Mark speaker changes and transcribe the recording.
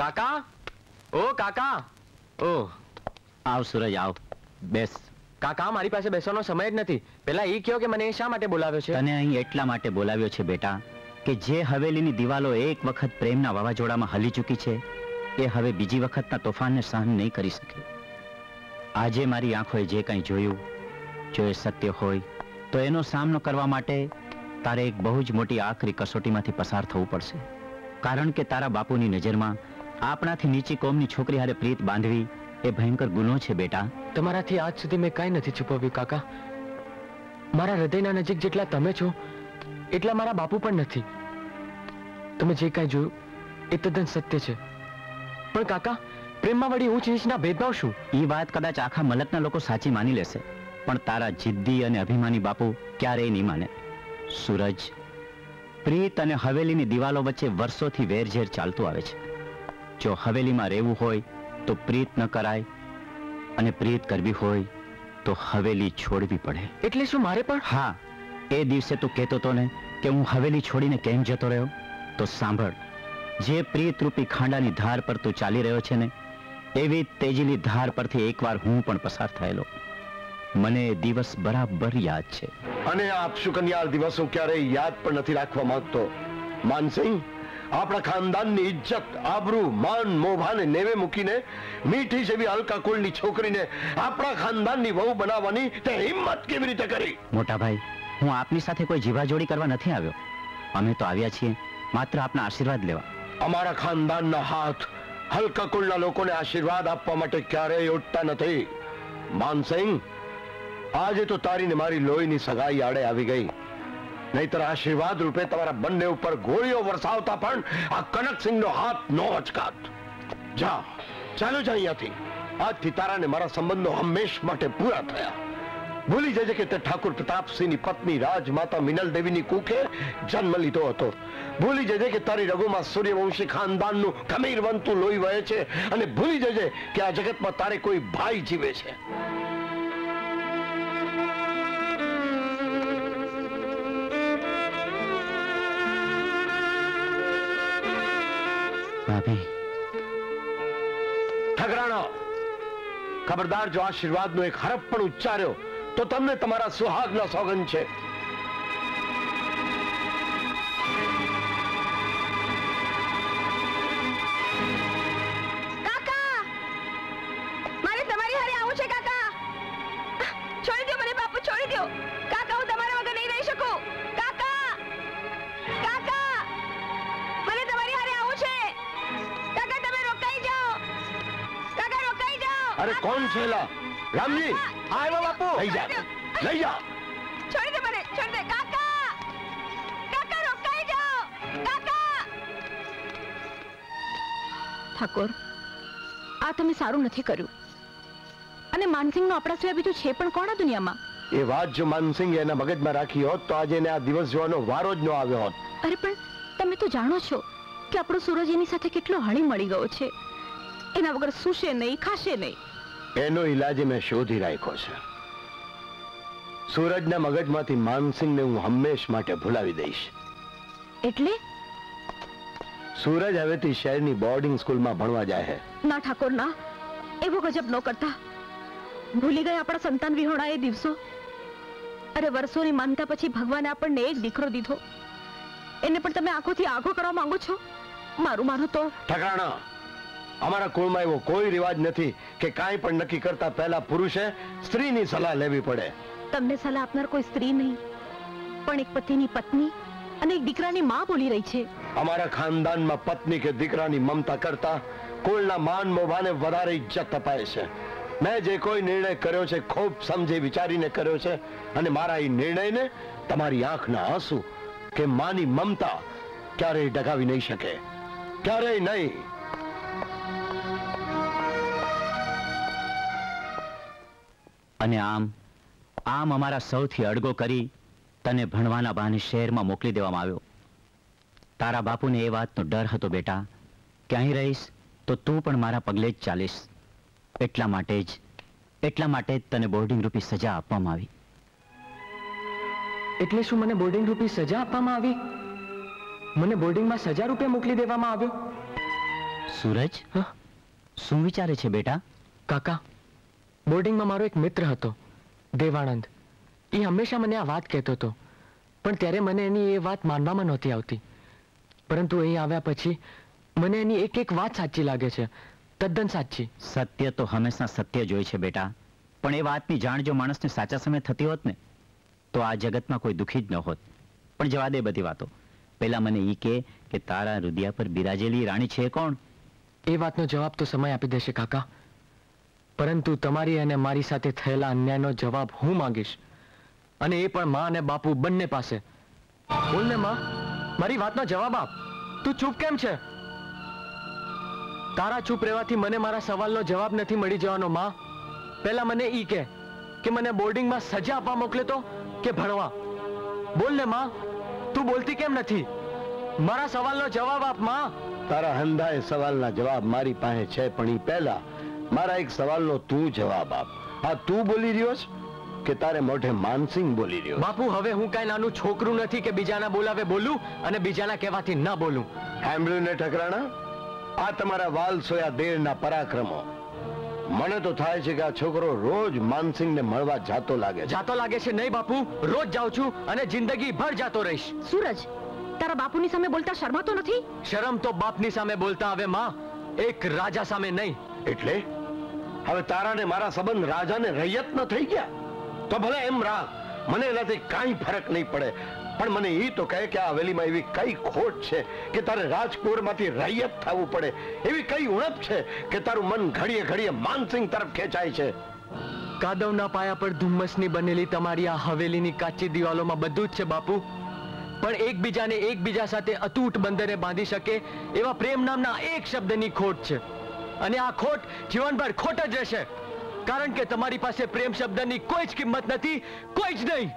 Speaker 1: કાકા, ઓ કાકા, ઓ
Speaker 2: આવ સૂરજ આવ, બેસ.
Speaker 1: કાકા મારી પાસે બેસવાનો સમય જ નથી. પેલા એ કહો કે મને શા માટે બોલાવ્યો છે?
Speaker 2: તને અહીં એટલા માટે બોલાવ્યો છે બેટા કે જે હવેલીની દિવાલો એક વખત પ્રેમના વાવાઝોડામાં હલી ચૂકી છે એ હવે બીજી વખતના તોફાનને સહન નહીં કરી શકે. આજે મારી આંખોએ જે કંઈ જોયું, જો એ સત્ય હોય તો એનો સામનો કરવા માટે તારે એક બહુ જ મોટી આખરી કસોટીમાંથી પસાર થવું પડશે. કારણ કે તારા બાપુની નજરમાં આપણાથી નીચી કોમની છોકરી હારે પ્રીત બાંધવી એ ભયંકર ગુનો છે બેટા.
Speaker 1: તમારાથી આજ સુધી મેં કાંઈ નથી છુપાવ્યું કાકા. મારા હૃદયના નજીક જેટલા તમે છો એટલા મારા બાપુ પણ નથી. તમે જે કાંઈ જોયું એ તદ્દન સત્ય છે. પણ કાકા, પ્રેમમાં વળી ઊંચ નીચના ભેદભાવ શું?
Speaker 2: એ વાત કદાચ આખા મલકના લોકો સાચી માની લેશે, પણ તારા જિદ્દી અને અભિમાની બાપુ ક્યારેય નહીં માને. સૂરજ, પ્રીત અને હવેલીની દિવાલો વચ્ચે વર્ષોથી વેરઝેર ચાલતું આવે છે. જો હવેલીમાં રહેવું હોય તો પ્રીત ન કરાય, અને પ્રીત કરવી હોય તો હવેલી છોડવી પડે.
Speaker 1: એટલે શું મારે પણ?
Speaker 2: હા, એ દિવસે તું કહેતો હતો ને કે હું હવેલી છોડીને કેમ જતો રહ્યો, તો સાંભળ, જે પ્રીત રૂપી ખાંડાની ધાર પર તું ચાલી રહ્યો છે ને, એવી તેજીલી ધાર પરથી એકવાર હું પણ પસાર થયેલો. મને એ દિવસ બરાબર યાદ છે.
Speaker 3: અને આપ સુકન્યા દિવસ હું ક્યારેય યાદ પણ નથી રાખવા માંગતો. માનસિંહ, આપણા ખાનદાનની ઇજ્જત, આબરૂ, માન, મોભાને નેવે મૂકીને મીઠી જેવી હલકા કુળની છોકરીને આપણા ખાનદાનની વહુ બનાવવાની તે હિંમત કેવી રીતે કરી?
Speaker 2: મોટા ભાઈ, હું આપની સાથે કોઈ જીવાજોડી કરવા નથી આવ્યો. અમે તો આવ્યા છીએ માત્ર આપના આશીર્વાદ લેવા.
Speaker 3: અમારા ખાનદાનના હાથ હલકા કુળના લોકોને આશીર્વાદ આપવા માટે ક્યારેય ઉઠતા નથી. માનસિંહ, આજે તો તારી ને મારી લોહીની સગાઈ આડે આવી ગઈ. નહીતર આશીર્વાદ રૂપે તમારા બંને ઉપર ગોળીઓ વરસાવતા પણ આ કનકસિંહનો હાથ નો અચકાત. જા, ચાલો જા અહીંયાથી. આજથી તારા ને મારા સંબંધો હંમેશ માટે પૂરા થયા. ભૂલી જજે કે તે ઠાકુર પ્રતાપસિંહની પત્ની રાજમાતા મિનલ દેવીની કુખે જન્મ લીધો હતો. ભૂલી જજે કે તારી રઘુમાં સૂર્યવંશી ખાનદાનનું ખમીરવંતું લોહી વહે છે. અને ભૂલી જજે કે આ જગતમાં તારે કોઈ ભાઈ જીવે છે. ઠગરાણા, ખબરદાર, જો આશીર્વાદનો એક હરફ પણ ઉચ્ચાર્યો તો તમને તમારા સુહાગના સોગંદ છે.
Speaker 4: કાકા, મારે તમારી હારે આવું છે. કાકા, છોડી દો મને. બાપુ, છોડી દો. કાકા, હું તમારા વગર નહીં રહી શકું. કાકા, કાકા, મને તમારી હારે આવું છે. કાકા, તમે રોકાઈ જાઓ. કાકા, રોકાઈ જાઓ.
Speaker 3: અરે કોણ છે? રામજી,
Speaker 1: આવ્યો બાપુ.
Speaker 3: લઈ જા, લઈ જા.
Speaker 4: છોડી દે મને, છોડી દે. કાકા, કાકા, રોકાઈ જાઓ. કાકા. ઠાકોર, આ તમે સારું નથી કર્યું. અને માનસિંહનો આપણા સિવાય બીજું છે પણ કોણ આ દુનિયામાં?
Speaker 3: એ વાત જો માનસિંહ એના મગજમાં રાખી હોત તો આજે એને આ દિવસ જોવાનો વારો જ ન આવ્યો હોત.
Speaker 4: અરે પણ તમે તો જાણો છો કે આપણો સૂરજ એની સાથે કેટલો હળી મળી ગયો છે. એના વગર સૂશે નહીં, ખાશે નહીં.
Speaker 3: એનો ઈલાજ મેં શોધી રાખ્યો છે. સૂરજના મગજમાંથી માનસિંહને હું હંમેશ માટે ભૂલાવી દઈશ.
Speaker 4: એટલે
Speaker 3: સૂરજ હવેથી શહેરની બોર્ડિંગ સ્કૂલમાં ભણવા જાય છે.
Speaker 4: ના ઠાકોર, ના, એવો ગજબ ન કરતા. ભૂલી ગયા આપણા સંતાન વિહોણા એ દિવસો. અરે વર્ષોની માનતા પછી ભગવાને આપણને એક દીકરો દીધો. એને પણ તમે આંખોથી આઘો કરવા માંગો છો? મારું માનો તો
Speaker 3: ઠકાણા, અમારા કુળમાં એવો કોઈ રિવાજ નથી કે કાંઈ પણ નક્કી કરતા પહેલા પુરુષે સ્ત્રીની સલાહ લેવી પડે.
Speaker 4: તમને સલાહ આપનાર કોઈ સ્ત્રી નહીં, પણ એક પતિની પત્ની અને એક દીકરાની માં બોલી રહી છે.
Speaker 3: અમારા ખાનદાનમાં પત્ની કે દીકરાની મમતા કરતા કુળના માન મોભાને વધારે ઇજ્જત અપાય છે. મેં જે કોઈ નિર્ણય કર્યો છે ખૂબ સમજી વિચારીને કર્યો છે. અને મારા એ નિર્ણયને તમારી આંખના આંસુ કે માની મમતા ક્યારેય ડગાવી નહીં શકે. ક્યારેય નહીં.
Speaker 2: અને આમ અમારા સૌથી અડગો કરી તને ભણવાના બહાને શહેરમાં મોકલી દેવામાં આવ્યો. તારા બાપુને એ વાતનો ડર હતો બેટા કે અહીં રહીશ તો તું પણ મારા પગલે જ ચાલીશ. એટલા માટે જ તને બોર્ડિંગ રૂપી સજા આપવામાં આવી.
Speaker 1: એટલે શું મને બોર્ડિંગ રૂપી સજા આપવામાં આવી? મને બોર્ડિંગમાં સજા રૂપે મોકલી દેવામાં આવ્યો?
Speaker 2: સૂરજ,
Speaker 1: હા?
Speaker 2: શું વિચારે છે બેટા?
Speaker 1: કાકા, બોર્ડિંગમાં મારો એક મિત્ર હતો, દેવાનંદ. એ હંમેશા મને આ વાત કહેતો હતો, પણ ત્યારે મને એની એ વાત માનવામાં નહોતી આવતી. પરંતુ અહીં આવ્યા પછી મને એની એક એક વાત સાચી લાગે છે, તદ્દન સાચી.
Speaker 2: સત્ય તો હંમેશા સત્ય જ હોય છે બેટા, પણ એ વાતની જાણ જો માણસને સાચા સમયે થતી હોત ને, તો આ જગતમાં કોઈ દુઃખી જ ન હોત. પણ જવા દે બધી વાતો. પહેલા મને ઈ કે તારા હૃદય પર બિરાજેલી રાણી છે કોણ?
Speaker 1: એ વાતનો જવાબ તો સમય આપી દેશે કાકા, પરંતુ તમારી અને મારી સાથે થયેલા અન્યાયનો જવાબ હું માંગીશ, અને એ પણ માં અને બાપુ બંને પાસે. બોલ ને માં, મારી વાતનો જવાબ આપ. તું ચૂપ કેમ છે? તારા ચૂપ રહેવાથી મને મારા સવાલનો જવાબ નથી મળી જવાનો માં. પહેલા મને ઈ કે મને બોર્ડિંગમાં સજા આપવા મોકલે તો કે ભણવા? બોલ ને માં, તું બોલતી કેમ નથી? મારા સવાલનો જવાબ આપ માં.
Speaker 3: તારા હંધાય સવાલના જવાબ મારી પાસે છે, પણ ઈ પહેલા મારા એક સવાલનો તું જવાબ આપ. આ તું બોલી રહ્યો છે કે તારે મોઢે માનસિંહ બોલી રહ્યો?
Speaker 1: બાપુ, હવે હું કઈ નાનું છોકરું નથી કે બીજાના બોલાવે બોલું અને બીજાના કહેવાથી ના બોલું.
Speaker 3: સાંભળ્યું ને ઠકરાણા? આ તમારા વાલ સોયા દેરના પરાક્રમો. મને તો થાય છે કે આ છોકરો રોજ માનસિંહને મળવા જાતો લાગે છે.
Speaker 1: જાતો લાગે છે નહીં બાપુ, રોજ જાઉં છું અને જિંદગી ભર જાતો રહીશ.
Speaker 4: સૂરજ, તારા બાપુની સામે બોલતા શરમાતો નથી?
Speaker 1: શરમ તો બાપની સામે બોલતા આવે માં, એક રાજા સામે નહીં.
Speaker 3: એટલે હવે તારા ને મારા સંબંધ રાજાને રૈયત ન થઈ ગયા? તો ભલે એમ રાખ, મને એનાથી કાંઈ ફરક નહીં પડે. પણ મને એ તો કહે કે આ હવેલીમાં એવી કઈ ખોટ છે કે તારે રાજકુંવરમાંથી રૈયત થવું પડે? એવી કઈ ઉણપ છે કે તારું મન ઘડીએ ઘડીએ માનસિંહ તરફ ખેંચાય છે?
Speaker 1: કાદવના પાયા પર ધુમ્મસની બનેલી તમારી આ હવેલીની કાચી દિવાલોમાં બધું જ છે બાપુ, પણ એકબીજાને એકબીજા સાથે અતૂટ બંધને બાંધી શકે એવા પ્રેમ નામના એક શબ્દની ખોટ છે. અને આ ખોટ જીવનભર ખોટ જ રહેશે, કારણ કે તમારી પાસે પ્રેમ શબ્દની કોઈ જ કિંમત નથી, કોઈ જ નહીં.